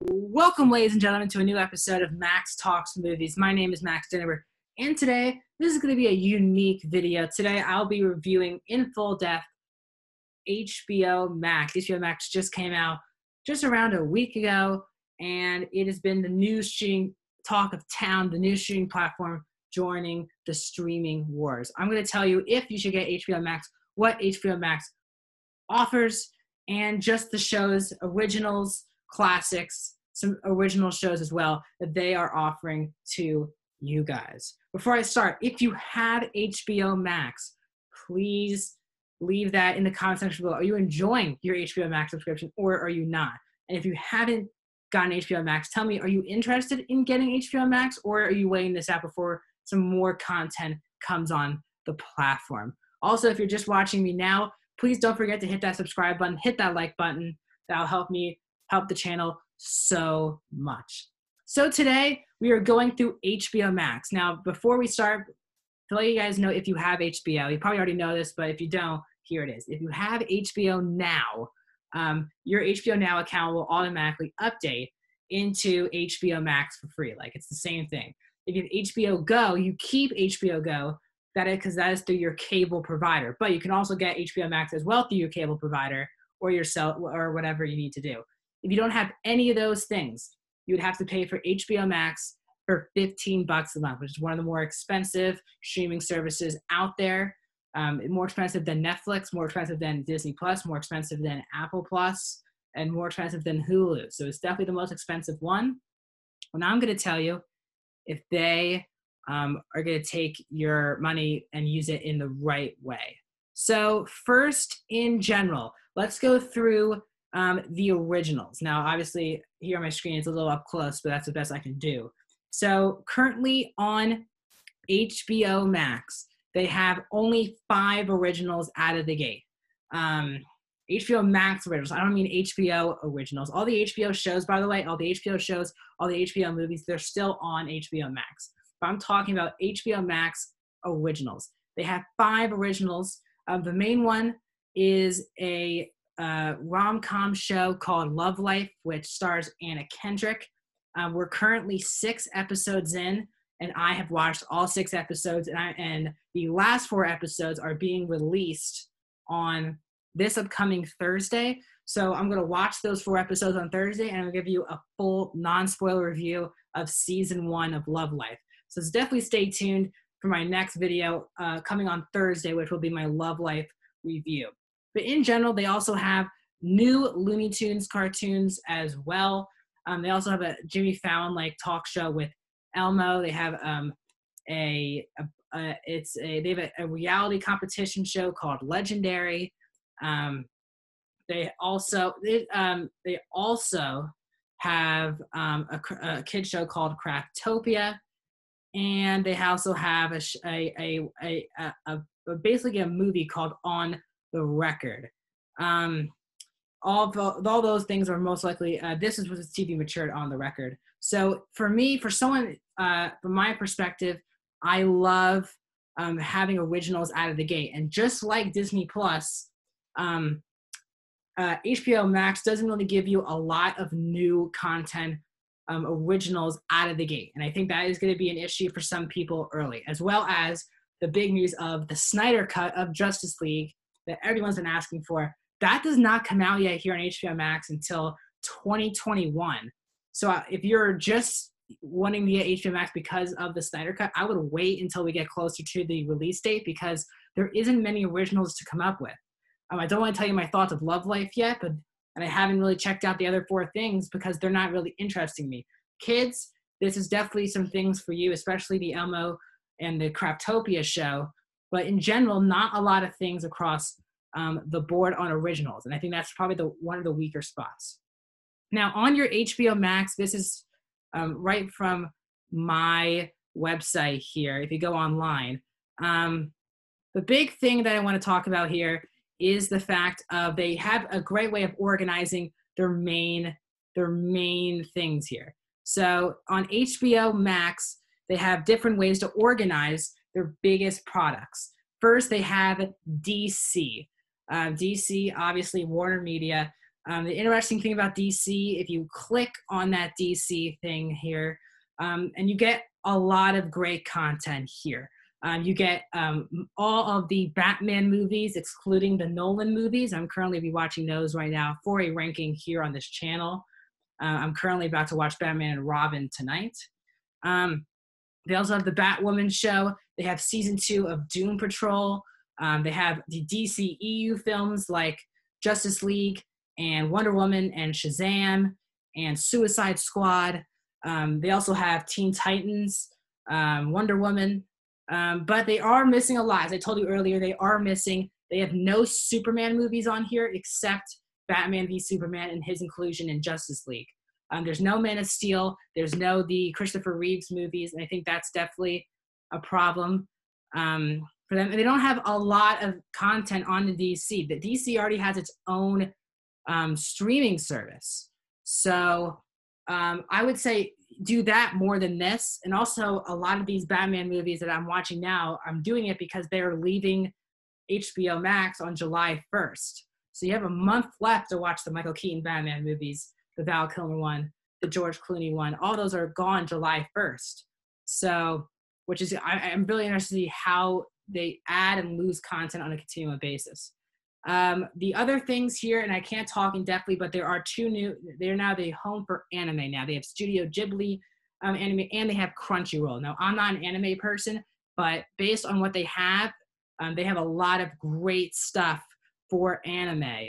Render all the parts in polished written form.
Welcome, ladies and gentlemen, to a new episode of Max Talks Movies. My name is Max Dinneber, and today, this is going to be a unique video. Today, I'll be reviewing in full depth HBO Max. HBO Max just came out just around a week ago, and it has been the new streaming talk of town, the new streaming platform joining the streaming wars. I'm going to tell you if you should get HBO Max, what HBO Max offers, and just the shows, originals, classics, some original shows as well that they are offering to you guys. Before I start, if you have HBO Max, please leave that in the comment section below. Are you enjoying your HBO Max subscription or are you not? And if you haven't gotten HBO Max, tell me, are you interested in getting HBO Max or are you waiting this out before some more content comes on the platform? Also, if you're just watching me now, please don't forget to hit that subscribe button, hit that like button. That'll help the channel so much. So today we are going through HBO Max. Now, before we start, to let you guys know if you have HBO, you probably already know this, but if you don't, here it is. If you have HBO Now, your HBO Now account will automatically update into HBO Max for free. Like, it's the same thing. If you have HBO Go, you keep HBO Go, because that is through your cable provider. But you can also get HBO Max as well through your cable provider or your cell or whatever you need to do. If you don't have any of those things, you would have to pay for HBO Max for $15 a month, which is one of the more expensive streaming services out there. More expensive than Netflix, more expensive than Disney Plus, more expensive than Apple Plus, and more expensive than Hulu. So it's definitely the most expensive one. Well, now I'm going to tell you if they are going to take your money and use it in the right way. So first, in general, let's go through the originals. Now, obviously, here on my screen, it's a little up close, but that's the best I can do. So currently on HBO Max, they have only 5 originals out of the gate. HBO Max originals. I don't mean HBO originals. All the HBO shows, by the way, all the HBO shows, all the HBO movies, they're still on HBO Max. But I'm talking about HBO Max originals. They have 5 originals. The main one is a rom-com show called Love Life, which stars Anna Kendrick. We're currently 6 episodes in, and I have watched all 6 episodes, and the last 4 episodes are being released on this upcoming Thursday. So I'm going to watch those 4 episodes on Thursday, and I'm going to give you a full non-spoiler review of season 1 of Love Life. So definitely stay tuned for my next video coming on Thursday, which will be my Love Life review. But in general, they also have new Looney Tunes cartoons as well. They also have a Jimmy Fallon-like talk show with Elmo. They have they have a reality competition show called Legendary. They also have a kid show called Craftopia, and they also have basically a movie called On the Record. All those things are most likely, this is what the TV matured On the Record. So for me, from my perspective, I love having originals out of the gate. And just like Disney Plus, HBO Max doesn't really give you a lot of new content originals out of the gate. And I think that is going to be an issue for some people early, as well as the big news of the Snyder Cut of Justice League that everyone's been asking for. That does not come out yet here on HBO Max until 2021. So if you're just wanting to get HBO Max because of the Snyder Cut, I would wait until we get closer to the release date because there isn't many originals to come up with. I don't want to tell you my thoughts of Love Life yet, and I haven't really checked out the other 4 things because they're not really interesting me. Kids, this is definitely some things for you, especially the Elmo and the Craftopia show. But in general, not a lot of things across the board on originals. And I think that's probably one of the weaker spots. Now, on your HBO Max, this is right from my website here. If you go online, the big thing that I want to talk about here is the fact of they have a great way of organizing their main things here. So on HBO Max, they have different ways to organize their biggest products. First, they have DC. DC, obviously Warner Media. The interesting thing about DC, if you click on that DC thing here, and you get a lot of great content here. You get all of the Batman movies, excluding the Nolan movies. I'm currently be watching those right now for a ranking here on this channel. I'm currently about to watch Batman and Robin tonight. They also have the Batwoman show. They have season 2 of Doom Patrol. They have the DCEU films like Justice League and Wonder Woman and Shazam and Suicide Squad. They also have Teen Titans, Wonder Woman, but they are missing a lot. As I told you earlier, they have no Superman movies on here except Batman v Superman and his inclusion in Justice League. There's no Man of Steel. There's no the Christopher Reeves movies, and I think that's definitely a problem for them. And they don't have a lot of content on the DC. The DC already has its own streaming service. So I would say do that more than this. And also a lot of these Batman movies that I'm watching now, I'm doing it because they're leaving HBO Max on July 1st. So you have a month left to watch the Michael Keaton Batman movies, the Val Kilmer one, the George Clooney one. All those are gone July 1st. So, which is, I'm really interested to see how they add and lose content on a continual basis. The other things here, and I can't talk in depthly, but there are two new, they're now the home for anime now. They have Studio Ghibli anime, and they have Crunchyroll. Now, I'm not an anime person, but based on what they have a lot of great stuff for anime.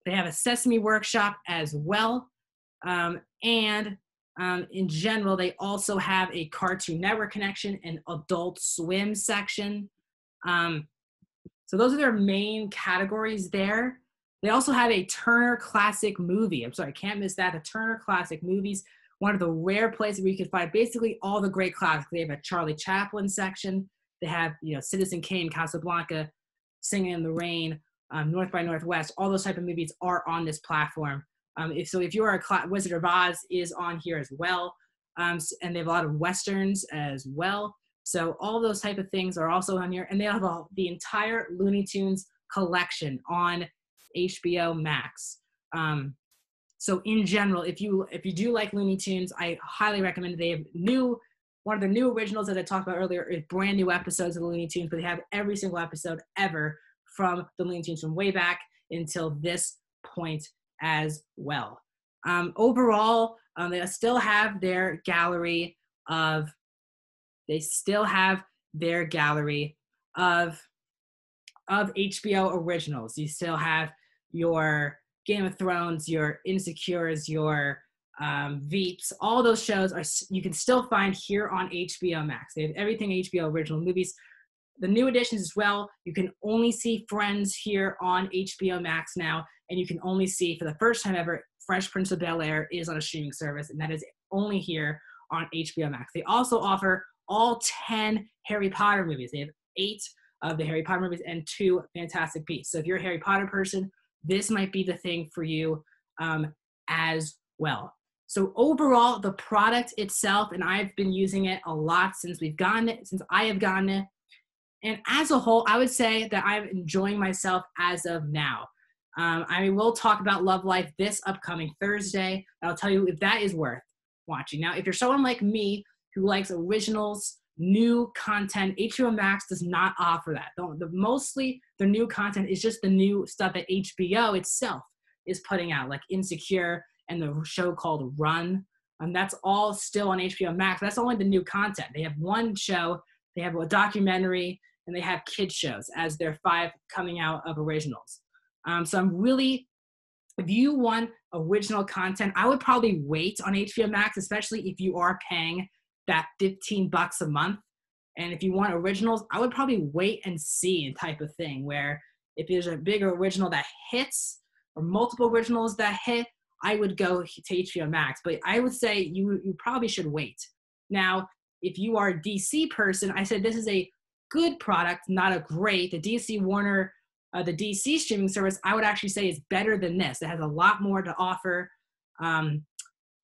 They have a Sesame Workshop as well. And in general, they also have a Cartoon Network connection and Adult Swim section. So those are their main categories there. They also have a Turner Classic Movie. I'm sorry, I can't miss that. The Turner Classic Movies, one of the rare places where you can find basically all the great classics. They have a Charlie Chaplin section. They have, Citizen Kane, Casablanca, Singing in the Rain, North by Northwest. All those type of movies are on this platform. If you are Wizard of Oz is on here as well. And they have a lot of Westerns as well. So all those type of things are also on here. And they have the entire Looney Tunes collection on HBO Max. So in general, if you do like Looney Tunes, I highly recommend it. They have one of the new originals that I talked about earlier is brand new episodes of the Looney Tunes, but they have every single episode ever from the Looney Tunes from way back until this point as well. Overall, they still have their gallery of HBO originals. You still have your Game of Thrones, your Insecures, your Veeps. All those shows you can still find here on HBO Max. They have everything HBO original movies. The new additions as well, you can only see Friends here on HBO Max now, and you can only see, for the first time ever, Fresh Prince of Bel-Air is on a streaming service, and that is only here on HBO Max. They also offer all 10 Harry Potter movies. They have 8 of the Harry Potter movies and 2 Fantastic Beasts. So if you're a Harry Potter person, this might be the thing for you as well. So overall, the product itself, and I've been using it a lot since I have gotten it. And as a whole, I would say that I'm enjoying myself as of now. I will talk about Love Life this upcoming Thursday. I'll tell you if that is worth watching. Now, if you're someone like me who likes originals, new content, HBO Max does not offer that. Mostly the new content is just the new stuff that HBO itself is putting out, like Insecure and the show called Run. That's all still on HBO Max. That's only the new content. They have one show, they have a documentary, and they have kids shows as their 5 coming out of originals. So if you want original content, I would probably wait on HBO Max, especially if you are paying that $15 a month. And if you want originals, I would probably wait and see type of thing, where if there's a bigger original that hits or multiple originals that hit, I would go to HBO Max. But I would say you probably should wait. Now, if you are a DC person, I said this is a good product, not a great. The the DC streaming service, I would actually say is better than this. It has a lot more to offer,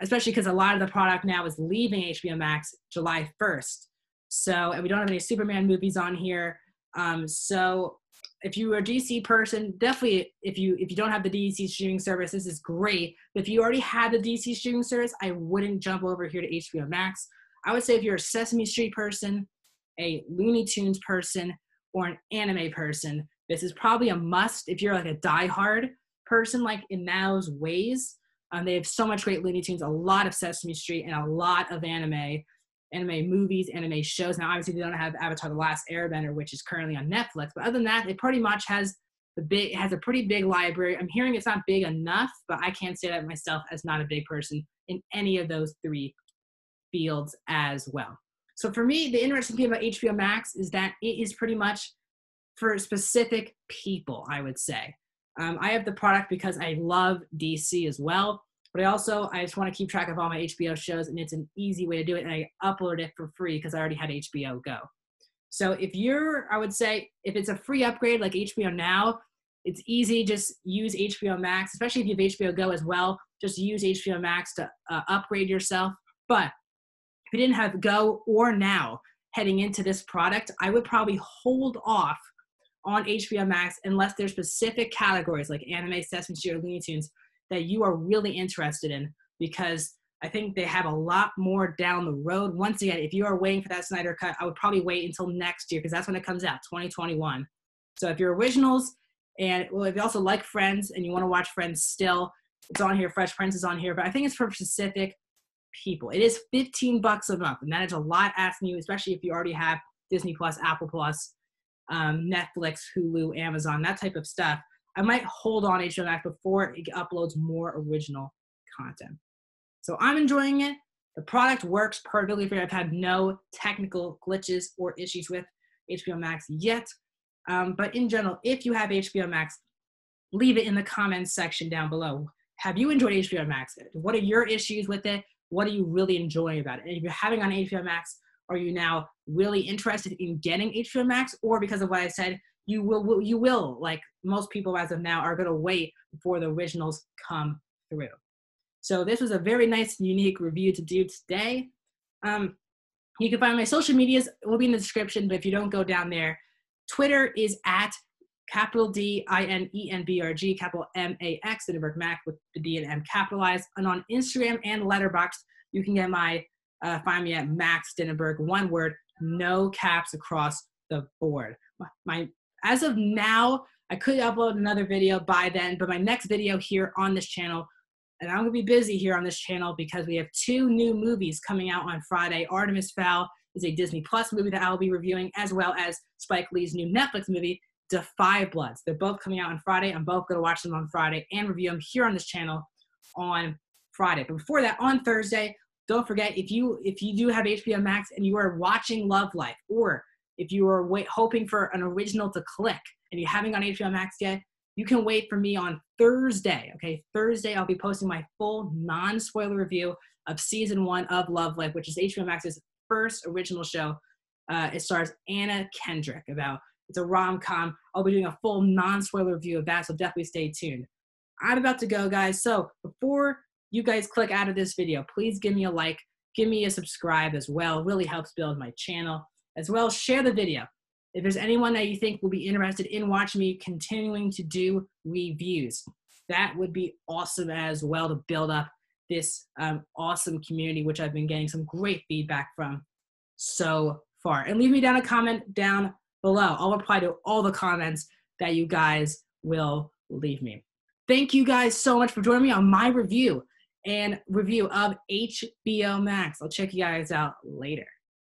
especially because a lot of the product now is leaving HBO Max July 1st. So, and we don't have any Superman movies on here. So if you are a DC person, definitely if you don't have the DC streaming service, this is great. But if you already have the DC streaming service, I wouldn't jump over here to HBO Max. I would say if you're a Sesame Street person, a Looney Tunes person, or an anime person, this is probably a must. If you're like a diehard person, like in those ways, they have so much great Looney Tunes, a lot of Sesame Street, and a lot of anime movies, anime shows. Now, obviously, they don't have Avatar: The Last Airbender, which is currently on Netflix. But other than that, it pretty much has a pretty big library. I'm hearing it's not big enough, but I can't say that myself as not a big person in any of those three fields as well. So for me, the interesting thing about HBO Max is that it is pretty much for specific people, I would say. I have the product because I love DC as well, but I just want to keep track of all my HBO shows, and it's an easy way to do it, and I upload it for free because I already had HBO Go. So I would say, if it's a free upgrade like HBO Now, it's easy, just use HBO Max, especially if you have HBO Go as well, just use HBO Max to upgrade yourself. But if you didn't have Go or Now heading into this product, I would probably hold off on HBO Max unless there's specific categories like anime, Sesame Street, or Looney Tunes that you are really interested in, because I think they have a lot more down the road. Once again, if you are waiting for that Snyder Cut, I would probably wait until next year because that's when it comes out, 2021. So if you're originals, and well, if you also like Friends and you want to watch Friends still, it's on here. Fresh Prince is on here, but I think it's for specific people. It is $15 a month, and that is a lot asking you, especially if you already have Disney Plus, Apple Plus, Netflix, Hulu, Amazon, that type of stuff. I might hold on HBO Max before it uploads more original content. So I'm enjoying it. The product works perfectly for you. I've had no technical glitches or issues with HBO Max yet. But in general, if you have HBO Max, leave it in the comments section down below. Have you enjoyed HBO Max? What are your issues with it? What are you really enjoying about it? And if you're having on HBO Max, are you now really interested in getting HBO Max? Or because of what I said, you will, like most people as of now, are going to wait before the originals come through. So this was a very nice, unique review to do today. You can find my social medias. It will be in the description, but if you don't go down there, Twitter is at @DINENBRG, capital MAX, Dinenberg Mac with the D and M capitalized. And on Instagram and Letterboxd, you can get find me at Max Dinenberg, one word, no caps across the board. As of now, I could upload another video by then, but my next video here on this channel, and I'm going to be busy here on this channel because we have 2 new movies coming out on Friday. Artemis Fowl is a Disney Plus movie that I'll be reviewing, as well as Spike Lee's new Netflix movie, Defy Bloods. They're both coming out on Friday. I'm both going to watch them on Friday and review them here on this channel on Friday. But before that, on Thursday, don't forget, if you do have HBO Max and you are watching Love Life, or if you are hoping for an original to click and you haven't got HBO Max yet, you can wait for me on Thursday. Okay, Thursday I'll be posting my full non-spoiler review of season 1 of Love Life, which is HBO Max's first original show. It stars Anna Kendrick. It's a rom-com. I'll be doing a full non-spoiler review of that, so definitely stay tuned. I'm about to go, guys. So before you guys click out of this video, please give me a like, give me a subscribe as well. It really helps build my channel. As well, share the video. If there's anyone that you think will be interested in watching me continuing to do reviews, that would be awesome as well to build up this awesome community, which I've been getting some great feedback from so far. And leave me down a comment down below. I'll reply to all the comments that you guys will leave me. Thank you guys so much for joining me on my review of HBO Max. I'll check you guys out later.